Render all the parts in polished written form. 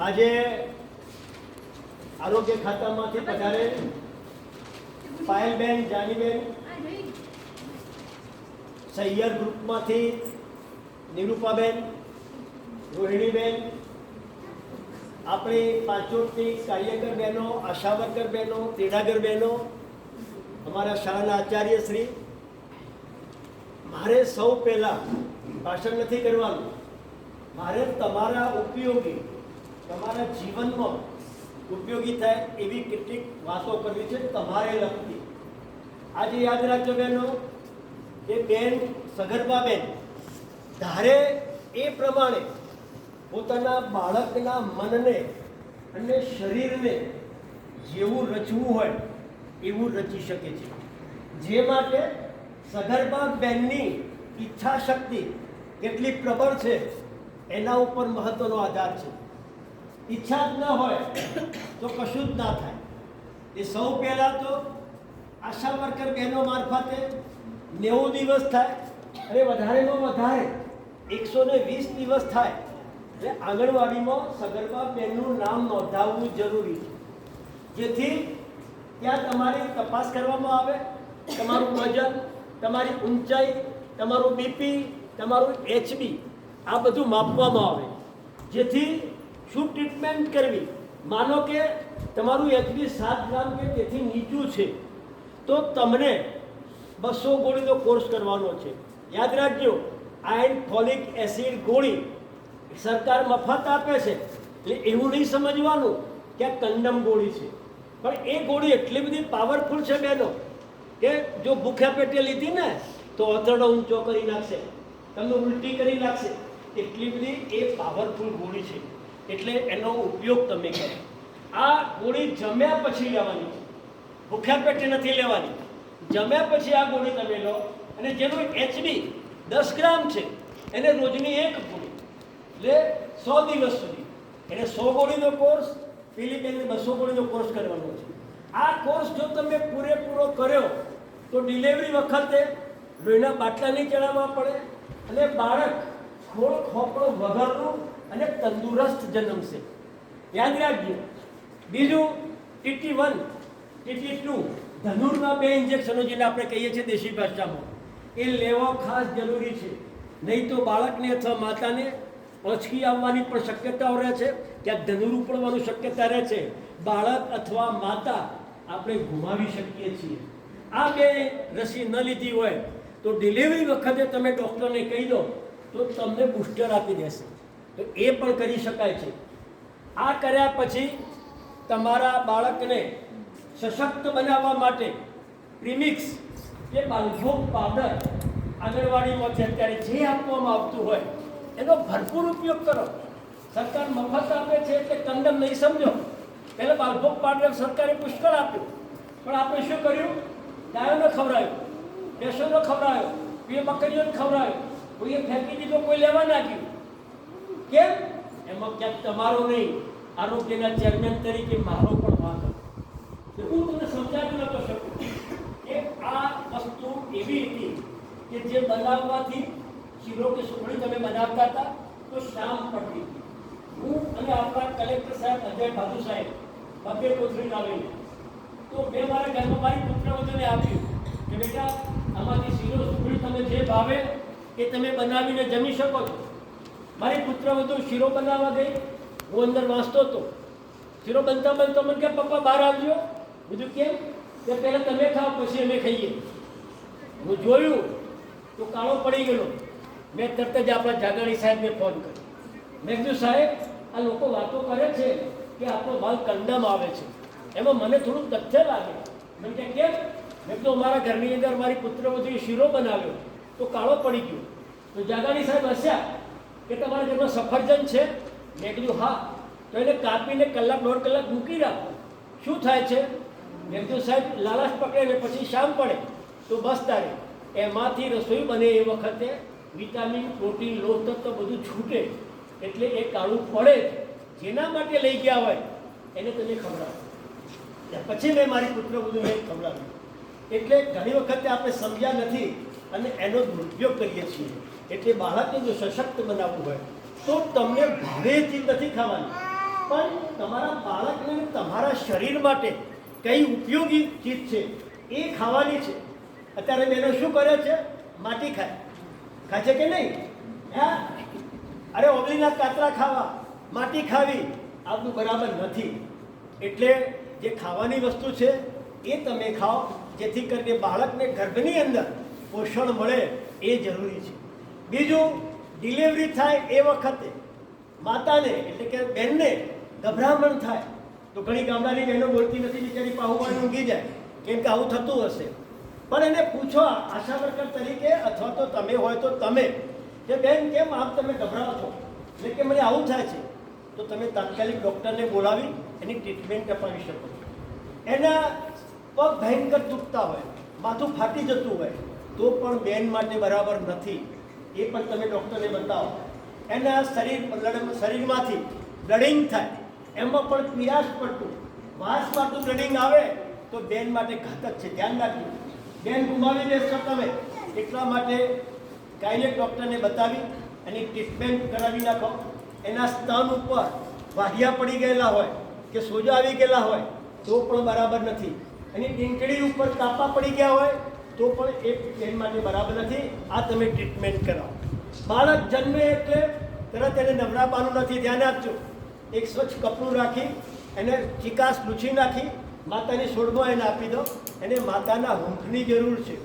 આજે આરોગ્ય ખાતામાંથી પધારે પાયલબેન, જાનીબેન, સૈયર ગ્રુપમાંથી નિરૂપાબેન, રોહિણીબેન, આપણી પાંચોટની કાર્યકર બહેનો, આશા વર્કર બહેનો, તેડાગર બહેનો, અમારા શાળાના આચાર્ય શ્રી, મારે સૌ પહેલાં ભાષણ નથી કરવાનું, મારે તમારા ઉપયોગી, તમારા જીવનમાં ઉપયોગી થાય એવી કેટલીક વાતો કરવી છે તમારે લગતી. આજે યાદ રાખજો બહેનો કે બેન સગર્ભાબેન ધારે એ પ્રમાણે પોતાના બાળકના મનને અને શરીરને જેવું રચવું હોય એવું રચી શકે છે. જે માટે સગર્ભા બેનની ઈચ્છા શક્તિ કેટલી પ્રબળ છે એના ઉપર મહત્વનો આધાર છે. ઈચ્છા જ ન હોય તો કશું જ ના થાય. એ સૌ પહેલાં તો આશા વર્કર બહેનો મારફતે 90 દિવસ થાય અને વધારેમાં વધારે 120 દિવસ થાય એટલે આંગણવાડીમાં સગર્ભા બહેનનું નામ નોંધાવવું જરૂરી છે, જેથી ત્યાં તમારી તપાસ કરવામાં આવે, તમારું વજન, તમારી ઊંચાઈ, તમારું બીપી, તમારું HB આ બધું માપવામાં આવે, જેથી શું ટ્રીટમેન્ટ કરવી. માનો કે તમારું HB 7 ગ્રામ કે તેથી નીચું છે તો તમને 200 ગોળીનો કોર્સ કરવાનો છે. યાદ રાખજો, આયર્ન ફોલિક એસિડ ગોળી સરકાર મફત આપે છે એટલે એવું નહીં સમજવાનું કે આ કંડમ ગોળી છે, પણ એ ગોળી એટલી બધી પાવરફુલ છે બહેનો કે જો ભૂખ્યા પેટે લીધી ને તો આંતરડો ઊંચો કરી નાખશે, તમને ઉલટી કરી નાખશે, એટલી બધી એ પાવરફુલ ગોળી છે. એટલે એનો ઉપયોગ તમે કરો. આ ગોળી જમ્યા પછી લેવાની છે, ભૂખ્યા પેટે નથી લેવાની. જમ્યા પછી આ ગોળી તમે લો અને જેનું HB 10 ગ્રામ છે એને રોજની એક ગોળી એટલે 100 દિવસ સુધી એને 100 ગોળીનો કોર્સ, પેલી બેનને 200 ગોળીનો કોર્સ કરવાનો છે. આ કોર્સ જો તમે પૂરેપૂરો કર્યો તો ડિલિવરી વખતે લોહીના બાટલા નહીં ચડાવવા પડે અને બાળક ખોળ ખોપડો વગરનું અને તંદુરસ્ત જન્મશે. યાદ રાખજો. બીજું TT1, TT2 ધનુરના 2 ઇન્જેક્શનો જેને આપણે કહીએ છીએ દેશી ભાષામાં, એ લેવા ખાસ જરૂરી છે. નહીં તો બાળકને અથવા માતાને ઓછકી આવવાની પણ શક્યતાઓ રહે છે, ક્યાંક ધનુર ઉપડવાની શક્યતા રહે છે. બાળક અથવા માતા આપણે ગુમાવી શકીએ છીએ. આ 2 રસી ન લીધી હોય તો ડિલિવરી વખતે તમે ડૉક્ટરને કહી દો તો તમને બુસ્ટર આપી દેશે, તો એ પણ કરી શકાય છે. આ કર્યા પછી તમારા બાળકને સશક્ત બનાવવા માટે પ્રીમિક્સ કે બાલભોગ પાવડર આંગણવાડીમાંથી અત્યારે જે આપવામાં આવતું હોય એનો ભરપૂર ઉપયોગ કરો. સરકાર મફત આપે છે એટલે કંડમ નહીં સમજો. પહેલાં બાલભોગ પાવડર સરકારે પુષ્કળ આપ્યું, પણ આપણે શું કર્યું? ગાયોને ખવડાવ્યું, ભેંસોને ખવડાવ્યો, કોઈ બકરીઓને ખવડાવ્યો, કોઈએ ફેંકી દીધો, કોઈ લેવા નાખ્યું. કેમ? એમાં ક્યાંક તમારો નહીં, આરોગ્યના ચેરમેન તરીકે મારો પણ વાંક હતો. હું તમને સમજાવી નતો શકું કે આ વસ્તુ એવી હતી કે જે બનાવવાથી શીરો કે સુખડી તમે બનાવતા હતા તો શામ પડતી. હું અને આપણા કલેક્ટર સાહેબ અજય ભાદુ સાહેબ બબ્બે કોથળી લાવીને તો મેં મારા ઘરમાં મારી પુત્રવધૂને આપ્યું કે બેટા આમાંથી શીરો સુખડી તમે જે ભાવે એ તમે બનાવીને જમી શકો છો. મારી પુત્રવધુ શીરો બનાવવા ગઈ, હું અંદર વાંચતો હતો. શીરો બનતા બનતો મને કે પપ્પા બહાર આવજો. બીજું કેમ? કે પહેલાં તમે ખાઓ પછી અમે ખાઈએ. હું જોયું તો કાળો પડી ગયેલો. મેં તરત જ આપણા જાગાણી સાહેબને ફોન કર્યો. મેં કીધું સાહેબ આ લોકો વાતો કરે છે કે આપણો માલ કંડમ આવે છે, એમાં મને થોડું તથ્ય લાગે. મને કે કેમ? મેં કીધું અમારા ઘરની અંદર મારી પુત્રવધુએ શીરો બનાવ્યો તો કાળો પડી ગયો. તો જાગાણી સાહેબ હસ્યા કે તમારા ઘરમાં સફરજન છે? મેં કીધું હા. તો એને કાપીને 1-1.5 કલાક મૂકી રાખો. શું થાય છે? મેં કીધું સાહેબ લાલાશ પકડે ને પછી શામ પડે તો બસ તારે એમાંથી રસોઈ બને એ વખતે વિટામિન, પ્રોટીન, લોહ તત્વ બધું છૂટે એટલે એ કાળું પડે. જેના માટે લઈ ગયા હોય એને તમે ખવડાવો. પછી મેં મારી પુત્રવધૂને ખવડાવ્યું. એટલે ઘણી વખતે આપણે સમજ્યા નથી અને એનો દુરુપયોગ કરીએ છીએ. એટલે બાળકને જો સશક્ત બનાવવું હોય તો તમને ભાવેથી નથી ખાવાની, પણ તમારા બાળકને તમારા શરીર માટે કઈ ઉપયોગી ચીજ છે એ ખાવાની છે. અત્યારે બહેનો શું કરે છે? માટી ખાય છે કે નહીં? હા, અરે ઓગળીના કાતરા ખાવા, માટી ખાવી, આ બધું બરાબર નથી. એટલે જે ખાવાની વસ્તુ છે એ તમે ખાઓ, જેથી કરીને બાળકને ગર્ભની અંદર પોષણ મળે, એ જરૂરી છે. બીજું, ડિલિવરી થાય એ વખતે માતાને એટલે કે બહેનને ગભરામણ થાય તો ઘણી ગામડાની બહેનો બોલતી નથી, બિચારી પાહુવાળી ઊંઘી જાય, કેમ કે આવું થતું હશે. પણ એને પૂછો આશા વર્કર તરીકે અથવા તો તમે હોય તો તમે કે બેન કેમ આમ તમે ગભરાવો છો, એટલે કે મને આવું થાય છે, તો તમે તાત્કાલિક ડૉક્ટરને બોલાવી એની ટ્રીટમેન્ટ અપાવી શકો છો. એના પગ ભયંકર દુખતા હોય, માથું ફાટી જતું હોય તો પણ બેન માટે બરાબર નથી, એ પણ તમે ડૉક્ટરને બતાવો. એના શરીરમાંથી બ્લડિંગ થાય, એમાં પણ પીળાશ પડતું વાસ પડતું બ્લડિંગ આવે તો બેન માટે ઘાતક છે, ધ્યાન રાખજો. બેન ગુમાવી દેશો તમે, એટલા માટે ગાયનેક ડૉક્ટરને બતાવી એની ટ્રીટમેન્ટ કરાવી નાખો. એના સ્તન ઉપર વાહિયા પડી ગયેલા હોય કે સોજા આવી ગયેલા હોય તો પણ બરાબર નથી. એની ડીંકડી ઉપર કાપા પડી ગયા હોય તો પણ એ બેન માટે બરાબર નથી. આ તમે ટ્રીટમેન્ટ કરાવો. બાળક જન્મે એટલે તરત એને નવરાવવાનું નથી, ધ્યાન આપજો. એક સ્વચ્છ કપડું રાખી એને ચિકાસ લૂછી નાખી માતાની સોડમાં એને આપી દો. એને માતાના હૂંફની જરૂર છે.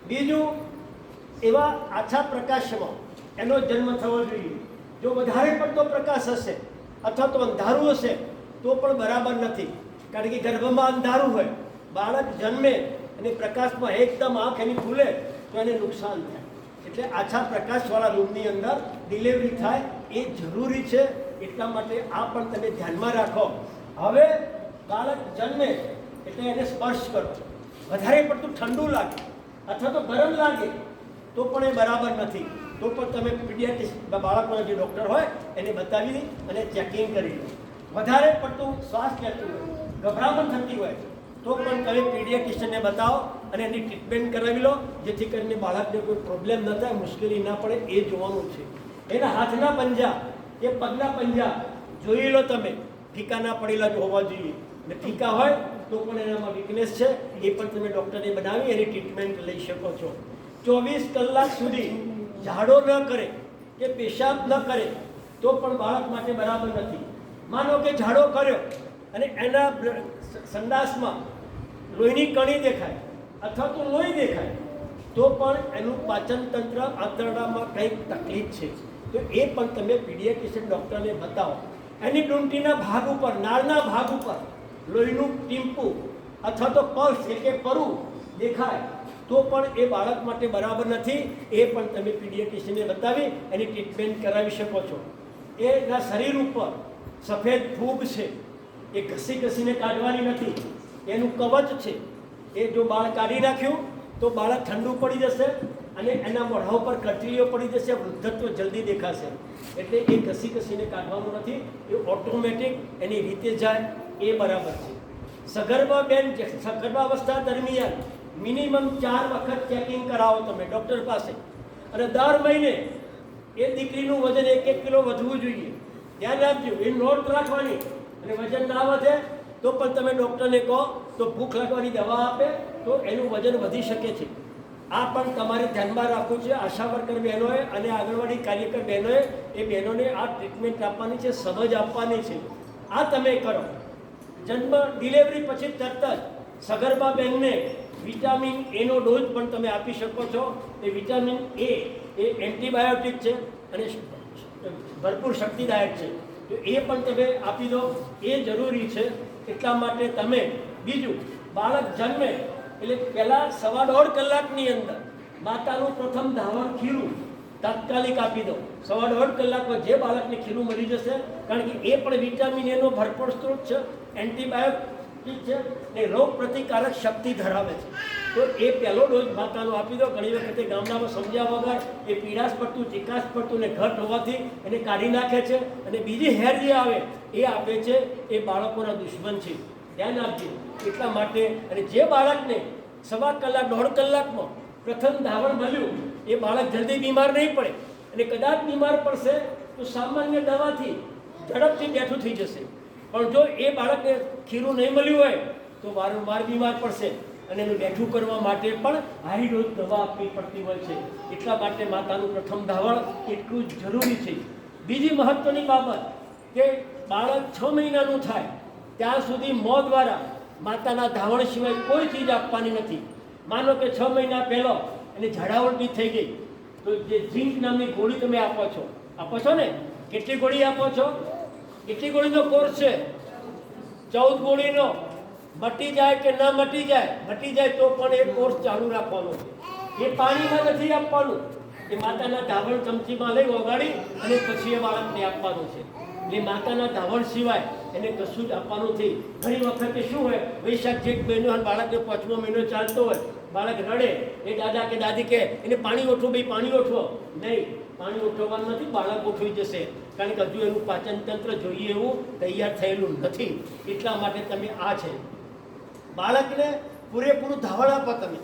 બીજું, એવા આછા પ્રકાશમાં એનો જન્મ થવો જોઈએ. જો વધારે પડતો પ્રકાશ હશે અથવા તો અંધારું હશે તો પણ બરાબર નથી, કારણ કે ગર્ભમાં અંધારું હોય, બાળક જન્મે અને પ્રકાશમાં એકદમ આંખ એની ખુલે તો એને નુકસાન થાય. એટલે આછા પ્રકાશવાળા રૂમની અંદર ડિલિવરી થાય એ જરૂરી છે. એટલા માટે આ પણ તમે ધ્યાનમાં રાખો. હવે બાળક જન્મે એટલે એને સ્પર્શ કરો. વધારે પડતું ઠંડુ લાગે અથવા તો ગરમ લાગે તો પણ એ બરાબર નથી, તો પણ તમે પીડિયાટ્રિશિયન બાળકોના જે ડૉક્ટર હોય એને બતાવી અને ચેકિંગ કરી લો. વધારે પડતું શ્વાસ લેતું હોય, ગભરામણ થતી હોય તો પણ તમે પીડિયાટ્રિશિયનને બતાવો અને એની ટ્રીટમેન્ટ કરાવી લો, જેથી કરીને બાળકને કોઈ પ્રોબ્લેમ ન થાય, મુશ્કેલી ના પડે, એ જોવાનું છે. એના હાથના પંજા કે પગના પંજા જોઈ લો તમે, ફીકા ના પડેલા જ હોવા જોઈએ, અને ફીકા હોય તો પણ એનામાં વીકનેસ છે, એ પણ તમે ડૉક્ટરને બનાવી એની ટ્રીટમેન્ટ લઈ શકો છો. 24 કલાક સુધી ઝાડો ન કરે કે પેશાબ ન કરે તો પણ બાળક માટે બરાબર નથી. માનો કે ઝાડો કર્યો અને એના સંડાસમાં લોહીની કણી દેખાય અથવા તો લોહી દેખાય તો પણ એનું પાચન તંત્ર આંતરડામાં કંઈક તકલીફ છે, તો એ પણ તમે પીડિયાટ્રિશિયન ડૉક્ટરને બતાવો. એની ડૂંટીના ભાગ ઉપર, નાળના ભાગ ઉપર લોહીનું ટીમ્પું અથવા તો પલ્સ એટલે કે પરુ દેખાય તો પણ એ બાળક માટે બરાબર નથી, એ પણ તમે પીડિયાટ્રિશિયનને બતાવી એની ટ્રીટમેન્ટ કરાવી શકો છો. એના શરીર ઉપર સફેદ ફૂગ છે, એ ઘસી ઘસીને કાઢવાની નથી, એનું કવચ છે, એ જો બાળ કાઢી નાખ્યું તો બાળક ઠંડુ પડી જશે અને એના મોઢા ઉપર કચરીઓ પડી જશે, વૃદ્ધત્વ જલ્દી દેખાશે. એટલે એ ઘસી ઘસીને કાઢવાનું નથી, એ ઓટોમેટિક એની રીતે જાય, એ બરાબર છે. સગર્ભા બેન સગર્ભાવસ્થા દરમિયાન મિનિમમ 4 વખત ચેકિંગ કરાવો તમે ડૉક્ટર પાસે, અને દર મહિને એ દીકરીનું વજન 1-1 કિલો વધવું જોઈએ. ધ્યાન રાખજો, એ નોટ રાખવાની, અને વજન ના વધે તો પણ તમે ડૉક્ટરને કહો તો ભૂખ લાગવાની દવા આપે તો એનું વજન વધી શકે છે. આ પણ તમારે ધ્યાનમાં રાખવું છે. આશા વર્કર બહેનોએ અને આંગણવાડી કાર્યકર બહેનોએ એ બહેનોને આ ટ્રીટમેન્ટ આપવાની છે, સમજ આપવાની છે. આ તમે કરો. જન્મ ડિલિવરી પછી તરત જ સગર્ભા બહેનને વિટામિન એનો ડોઝ પણ તમે આપી શકો છો. એ વિટામિન એ એન્ટીબાયોટિક છે અને ભરપૂર શક્તિદાયક છે, તો એ પણ તમે આપી દો, એ જરૂરી છે. એટલા માટે તમે બીજું, બાળક જન્મે એટલે પહેલાં 1.5 કલાકની અંદર માતાનું પ્રથમ ધાવણ ખીરું તાત્કાલિક આપી દો. 1.5 કલાકમાં જે બાળકને ખીરું મળી જશે, કારણ કે એ પણ વિટામિન એનો ભરપૂર સ્ત્રોત છે, એન્ટીબાયોટિક છે ને રોગ પ્રતિકારક શક્તિ ધરાવે છે. તો એ પહેલો ડોઝ માતાનો આપી દો. ઘણી વખતે ગામડામાં સમજ્યા વગર એ પીળાશ પડતું, ચિકાસ પડતું ને ઘટ હોવાથી એને કાઢી નાખે છે, અને બીજી હેર જે આવે એ આપે છે. એ બાળકોના દુશ્મન છે, ધ્યાન આપજો. એટલા માટે, અને જે બાળકને 1.25 કલાક 1.5 કલાકમાં પ્રથમ ધાવણ મળ્યું એ બાળક જલ્દી બીમાર નહીં પડે, અને કદાચ બીમાર પડશે તો સામાન્ય દવાથી ઝડપથી બેઠું થઈ જશે. પણ જો એ બાળકને ખીરું નહીં મળ્યું હોય તો વારંવાર બીમાર પડશે અને એનું બેઠું કરવા માટે પણ હાઈ ડોઝ દવા આપવી પડતી હોય છે. એટલા માટે માતાનું પ્રથમ ધાવણ એટલું જ જરૂરી છે. બીજી મહત્વની બાબત કે બાળક 6 મહિનાનું થાય ત્યાં સુધી મોં દ્વારા માતાના ધાવણ સિવાય કોઈ ચીજ આપવાની નથી. માનો કે 6 મહિના પહેલો એને ઝાડા ઉલટી થઈ ગઈ તો જે ઝીંક નામની ગોળી તમે આપો છો ને, કેટલી ગોળી આપો છો? કેટલી ગોળીનો કોર્સ છે? 14 ગોળીનો. મટી જાય કે ન મટી જાય તો પણ એ કોર્સ ચાલુ રાખવાનો છે. એ પાણીમાં નથી આપવાનું, એ માતાના ધાવણ ચમચીમાં લઈ ઓગાળી અને પછી એ બાળકને આપવાનું છે. એટલે માતાના ધાવણ સિવાય એને કશું જ આપવાનું નથી. ઘણી વખતે શું હોય, વૈશાખ જેઠ મહિનો અને બાળકને 5મો મહિનો ચાલતો હોય, બાળક રડે, એ દાદા કે દાદી કે એને પાણી ઓઠવો, ભાઈ પાણી ઓઠવો. નહીં, પાણી ઓઠવવાનું નથી, બાળક ઓઠવી જશે. કારણ કે હજુ એનું પાચન તંત્ર જોઈએ એવું તૈયાર થયેલું નથી. એટલા માટે તમે આ છે બાળકને પૂરેપૂરું ધાવણ આપો. તમે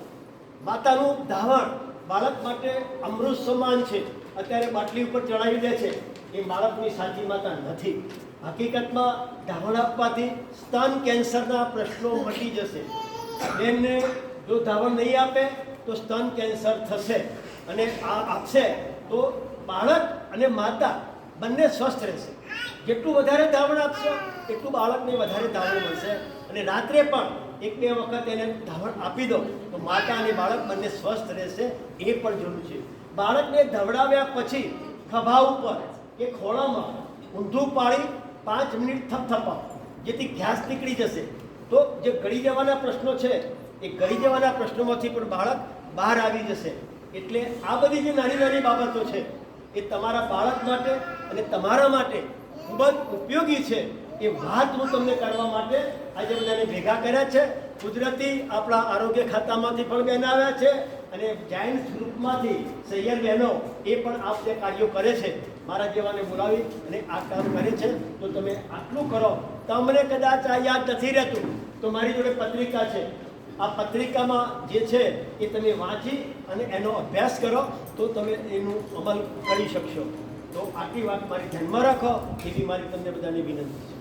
માતાનું ધાવણ બાળક માટે અમૃત સમાન છે. અત્યારે બાટલી ઉપર ચડાવી દે છે, એ બાળકની સાચી માતા નથી. હકીકતમાં ધાવણ આપવાથી સ્તન કેન્સરના પ્રશ્નો મટી જશે. બેનને જો ધાવણ નહીં આપે તો સ્તન કેન્સર થશે, અને આ આપશે તો બાળક અને માતા બંને સ્વસ્થ રહેશે. જેટલું વધારે ધાવણ આપશો એટલું બાળકને વધારે ધાવણ મળશે. અને રાત્રે પણ 1-2 વખત એને ધાવણ આપી દો તો માતા અને બાળક બંને સ્વસ્થ રહેશે. એ પણ જરૂર છે. બાળકને ધવડાવ્યા પછી ખભા ઉપર કે ખોળામાં ઊંધું પાડી 5 મિનિટ થપથપાવો, જેથી ગેસ નીકળી જશે. તો જે ગળી જવાના પ્રશ્નો છે એ ગળી જવાના પ્રશ્નોમાંથી પણ બાળક બહાર આવી જશે. એટલે આ બધી જે નાની નાની બાબતો છે એ તમારા બાળક માટે અને તમારા માટે ખૂબ જ ઉપયોગી છે. એ વાત હું તમને કરવા માટે આજે બધાને ભેગા કર્યા છે. કુદરતી આપણા આરોગ્ય ખાતામાંથી પણ બહેન આવ્યા છે, અને જાયન્ટ્સ ગ્રુપમાંથી સૈયર બહેનો એ પણ આ બધા કાર્યો કરે છે. મારા જેવાને બોલાવી અને આ કામ કરે છે. તો તમે આટલું કરો. તમને કદાચ આ યાદ નથી રહેતું તો મારી જોડે પત્રિકા છે. આ પત્રિકામાં જે છે એ તમે વાંચી અને એનો અભ્યાસ કરો તો તમે એનું અમલ કરી શકશો. તો આટલી વાત મારી ધ્યાનમાં રાખો એવી મારી તમને બધાની વિનંતી છે.